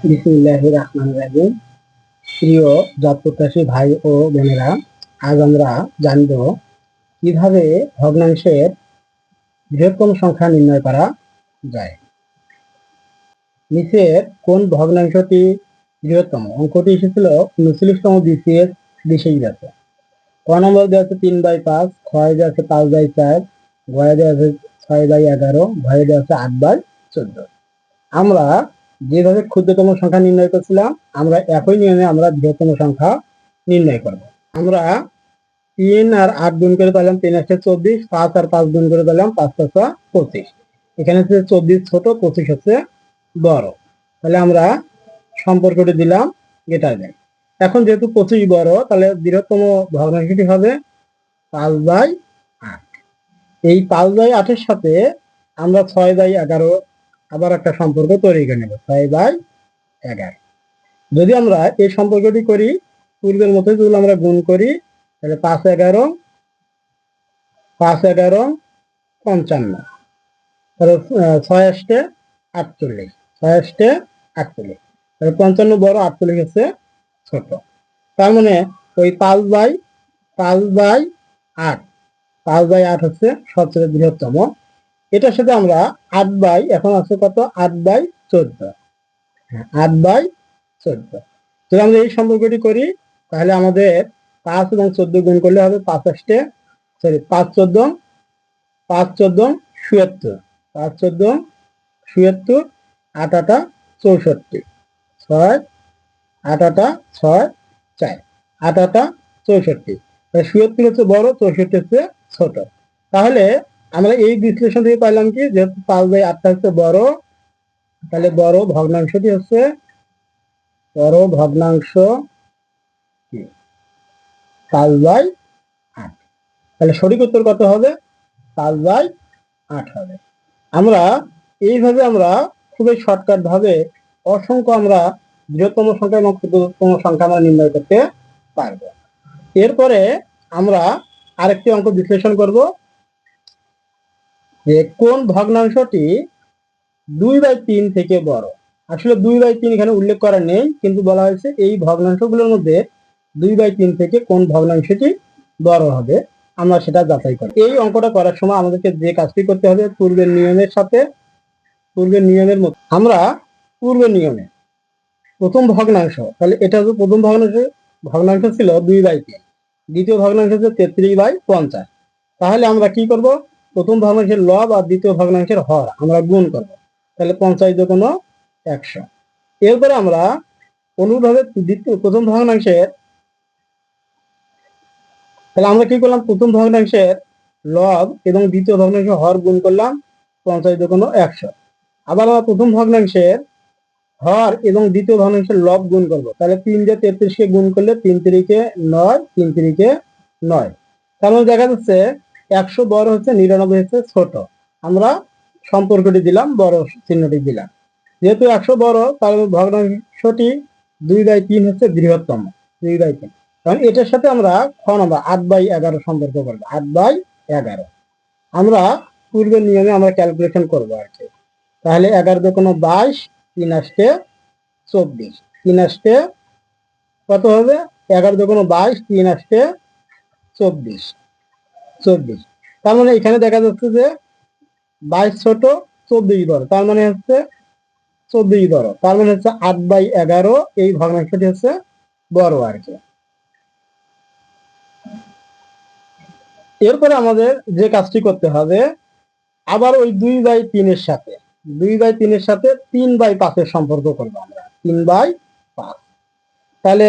বিসমিল্লাহির রহমানির রহিম। প্রিয় জব প্রত্যাশী ভাই ও বোনেরা, আজ আমরা জানব কিভাবে ভগ্নাংশের বৃহত্তম সংখ্যা নির্ণয় করা যায়। নিচের কোন ভগ্নাংশটি বৃহত্তম? অঙ্কটি এসেছিল 39তম বিসিএস বিশেষ ব্যাচে। ক নম্বর দেওয়া আছে 3/5, ক্ষয় দেওয়া আছে 5/4, গয়ে দেওয়া আছে 6/11, ঘয়ে দেওয়া আছে 8/14। আমরা যেভাবে ক্ষুদ্রতম সংখ্যা নির্ণয় করছিলাম, আমরা একই নিয়মে আমরা বৃহত্তম সংখ্যা নির্ণয় করব। আমরা 3 আর 8 গুণ করে পেলাম 3 8 24, 5 আর 5 গুণ করে পেলাম 5 5 25। এখানে হচ্ছে 24 ছোট, 25 হচ্ছে বড়। তাহলে আমরা সম্পর্কটি দিলাম এটাই দেয়। এখন যেহেতু 25 বড়, তাহলে বৃহত্তম ভগ্নাংশটি হবে 5/8। এই 5/8 এর সাথে আমরা 6/11 আবার একটা সম্পর্ক তৈরি করে নেব, 6/11। যদি আমরা এই সম্পর্কটি করি পূর্বের মতো, যদি আমরা গুণ করি তাহলে 5 11 5 11 55, তাহলে 6 8 48, 6 8 48, তাহলে 55 বড়, 48 হচ্ছে ছোট। তার মানে ওই 5/8 5/8 হচ্ছে সবচেয়ে বৃহত্তম। এটার সাথে আমরা 8 এখন আছে কত, 8/14, 8/14। যদি আমরা এই সম্পর্কটি করি তাহলে আমাদের 5 এবং 14 গুণ করলে হবে 5 8 সরি 5 14 5 14 77, 5 14 77, 8 8 64, 6 8 8 6 4, 8 8 64। 77 হচ্ছে বড়, 64 হচ্ছে ছোট। তাহলে আমরা এই বিশ্লেষণ থেকে পাইলাম কি, যেহেতু 5/8 হচ্ছে বড়, তাহলে বড় ভগ্নাংশটি হচ্ছে বড় ভগ্নাংশ 5/8। তাহলে সঠিক উত্তর কত হবে? 5/8 হবে। আমরা এইভাবে আমরা খুবই শর্টকাট ভাবে অসংখ্য আমরা বৃহত্তম সংখ্যা এবং ক্ষুদ্রতম সংখ্যা আমরা নির্ণয় করতে পারবো। এরপরে আমরা আরেকটি অঙ্ক বিশ্লেষণ করব, যে কোন ভগ্নাংশটি 2/3 থেকে বড়। আসলে 2/3 এখানে উল্লেখ করা নেই, কিন্তু বলা হয়েছে এই ভগ্নাংশগুলোর মধ্যে 2/3 থেকে কোন ভগ্নাংশটি বড় হবে, আমরা সেটা যাচাই করি। এই অঙ্কটা করার সময় আমাদেরকে যে কাজটি করতে হবে, পূর্বের নিয়মের মতো আমরা পূর্বের নিয়মে প্রথম ভগ্নাংশ, তাহলে এটা হচ্ছে প্রথম ভগ্নাংশ ছিল 2/3, দ্বিতীয় ভগ্নাংশ হচ্ছে 33/50। তাহলে আমরা কি করব, প্রথম ভগ্নাংশের লব আর দ্বিতীয় ভগ্নাংশের হর আমরা গুণ করব, তাহলে 50 দুগুণ 100। এরপরে আমরা অনুরূপভাবে প্রথম ভগ্নাংশের, তাহলে আমরা কি করলাম, প্রথম ভগ্নাংশের লব এবং দ্বিতীয় ভগ্নাংশের হর গুণ করলাম, 50 দুগুণ 100। আবার আমরা প্রথম ভগ্নাংশের হর এবং দ্বিতীয় ভগ্নাংশের লব গুণ করব, তাহলে 3 দিয়ে 33 কে গুণ করলে 3 3 9, 3 3 9। তার মানে দেখা যাচ্ছে 100 বড় হচ্ছে, 99 হচ্ছে ছোট। আমরা সম্পর্কটি দিলাম, বড় চিহ্নটি দিলাম। যেহেতু 100 বড়, তাহলে ভগ্নাংশটি 2/3 হচ্ছে বৃহত্তম, 2/3। কারণ এটার সাথে আমরা খ নম্বর 8/11 সম্পর্ক করবো, 8/11। আমরা পূর্বের নিয়মে আমরা ক্যালকুলেশন করবো আর কি। তাহলে 11 দুগুণ 22, 3 8 24, 3 8 কত হবে, 11 দুগুণ 22, 3 8 24, 24। তার মানে এখানে দেখা যাচ্ছে যে 22 ছোট, 24 বড়, তার মানে হচ্ছে 24 বড়, তার মানে হচ্ছে 8/11 এই ভগ্নাংশটি হচ্ছে বড় আর কি। এরপরে আমাদের যে কাজটি করতে হবে, আবার ওই 2/3 এর সাথে 3/5 এর সম্পর্ক করবো আমরা, 3/5। তাহলে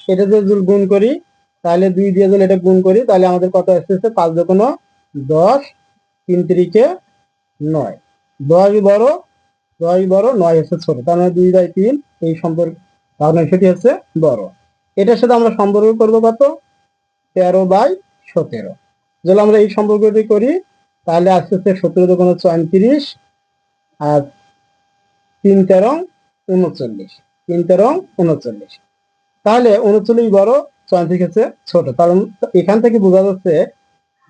এটা যদি গুণ করি, তাহলে 2 দিয়ে যদি এটা গুণ করি, তাহলে আমাদের কত আসতেছে, 5 দুগুণ 10, 3 3 9। 10 বড়, 9 হচ্ছে ছোট, তার মানে 2/3 এই সম্পর্ক ভগ্নাংশটি হচ্ছে বড়। এটার সাথে আমরা সম্পর্ক করবো কত, 13/17। যদি আমরা এই সম্পর্কটি করি তাহলে আসতেছে 17 দুগুণ 34, আর 3 13 39, 3 13 39। তাহলে 39 বড়, 34 হচ্ছে ছোট। কারণ এখান থেকে বোঝা যাচ্ছে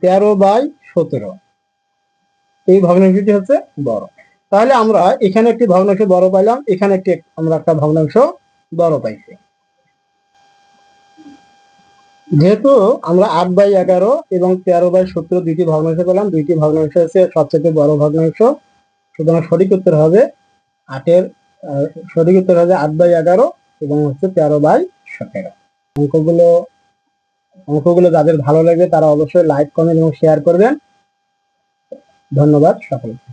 13/17 এই ভগ্নাংশটি হচ্ছে বড়। তাহলে আমরা এখানে একটি ভগ্নাংশ বড় পাইলাম, এখানে আমরা একটা ভগ্নাংশ বড় পাইছি। যেহেতু আমরা 8/11 এবং 13/17 দুইটি ভগ্নাংশ পেলাম, দুইটি ভগ্নাংশ হচ্ছে সবচেয়ে বড় ভগ্নাংশ, সুতরাং সঠিক উত্তর হবে 8-এর সঠিক উত্তর হবে 8/11 এবং হচ্ছে 13/17। অঙ্কগুলো অঙ্কগুলো যাদের ভালো লাগবে তারা অবশ্যই লাইক, কমেন্ট এবং শেয়ার করবেন। ধন্যবাদ সকলকে।